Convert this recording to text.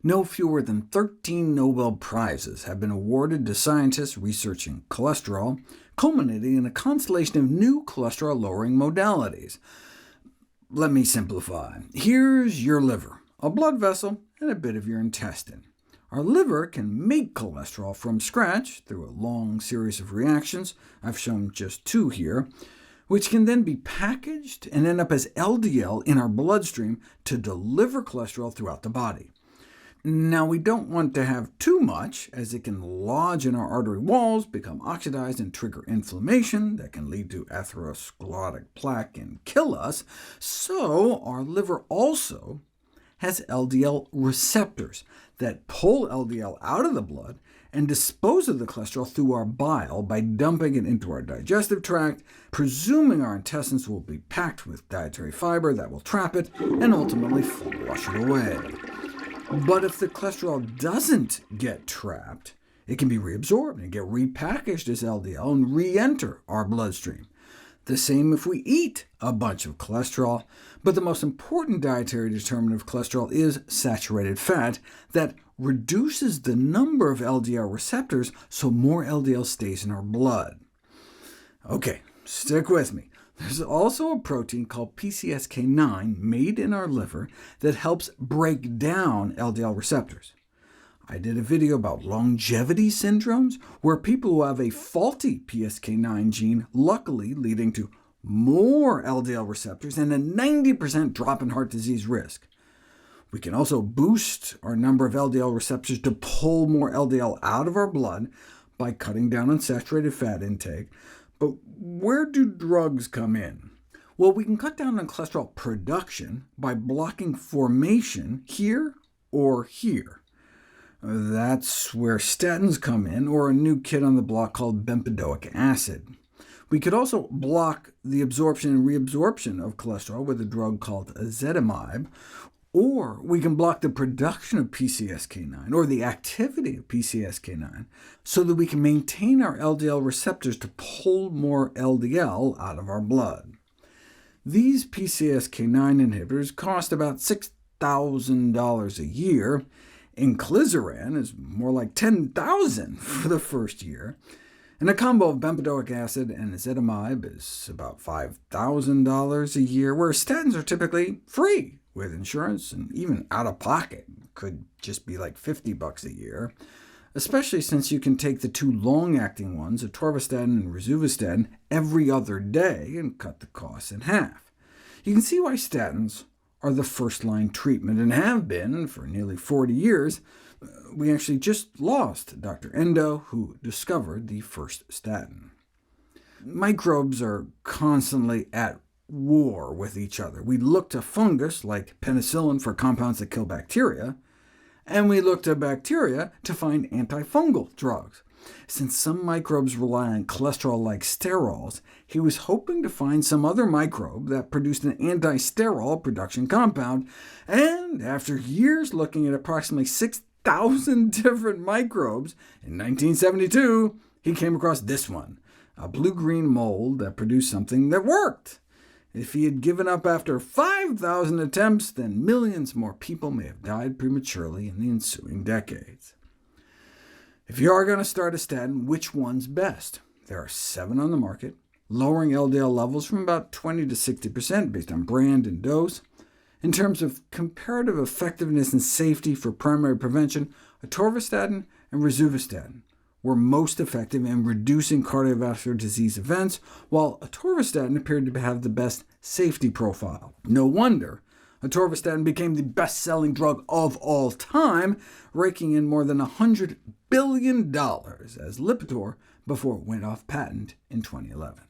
No fewer than 13 Nobel Prizes have been awarded to scientists researching cholesterol, culminating in a constellation of new cholesterol-lowering modalities. Let me simplify. Here's your liver, a blood vessel, and a bit of your intestine. Our liver can make cholesterol from scratch through a long series of reactions. I've shown just two here, which can then be packaged and end up as LDL in our bloodstream to deliver cholesterol throughout the body. Now, we don't want to have too much, as it can lodge in our artery walls, become oxidized, and trigger inflammation that can lead to atherosclerotic plaque and kill us. So our liver also has LDL receptors that pull LDL out of the blood and dispose of the cholesterol through our bile by dumping it into our digestive tract, presuming our intestines will be packed with dietary fiber that will trap it and ultimately flush it away. But if the cholesterol doesn't get trapped, it can be reabsorbed and get repackaged as LDL and re-enter our bloodstream. The same if we eat a bunch of cholesterol, but the most important dietary determinant of cholesterol is saturated fat that reduces the number of LDL receptors so more LDL stays in our blood. OK, stick with me. There's also a protein called PCSK9 made in our liver that helps break down LDL receptors. I did a video about longevity syndromes, where people who have a faulty PCSK9 gene luckily leading to more LDL receptors and a 90% drop in heart disease risk. We can also boost our number of LDL receptors to pull more LDL out of our blood by cutting down on saturated fat intake. But where do drugs come in? Well, we can cut down on cholesterol production by blocking formation here or here. That's where statins come in, or a new kid on the block called bempedoic acid. We could also block the absorption and reabsorption of cholesterol with a drug called ezetimibe, or we can block the production of PCSK9, or the activity of PCSK9, so that we can maintain our LDL receptors to pull more LDL out of our blood. These PCSK9 inhibitors cost about $6,000 a year. Inclisiran is more like $10,000 for the first year, and a combo of bempedoic acid and ezetimibe is about $5,000 a year, whereas statins are typically free with insurance, and even out-of-pocket could just be like $50 a year, especially since you can take the two long-acting ones, atorvastatin and rosuvastatin, every other day and cut the costs in half. You can see why statins are the first-line treatment, and have been for nearly 40 years. We actually just lost Dr. Endo, who discovered the first statin. Microbes are constantly at war with each other. We look to fungus, like penicillin, for compounds that kill bacteria, and we look to bacteria to find antifungal drugs. Since some microbes rely on cholesterol-like sterols, he was hoping to find some other microbe that produced an anti-sterol production compound, and after years looking at approximately 6,000 different microbes, in 1972 he came across this one, a blue-green mold that produced something that worked. If he had given up after 5,000 attempts, then millions more people may have died prematurely in the ensuing decades. If you are going to start a statin, which one's best? There are 7 on the market, lowering LDL levels from about 20 to 60% based on brand and dose. In terms of comparative effectiveness and safety for primary prevention, atorvastatin and rosuvastatin were most effective in reducing cardiovascular disease events, while atorvastatin appeared to have the best safety profile. No wonder atorvastatin became the best-selling drug of all time, raking in more than $100 billion as Lipitor before it went off patent in 2011.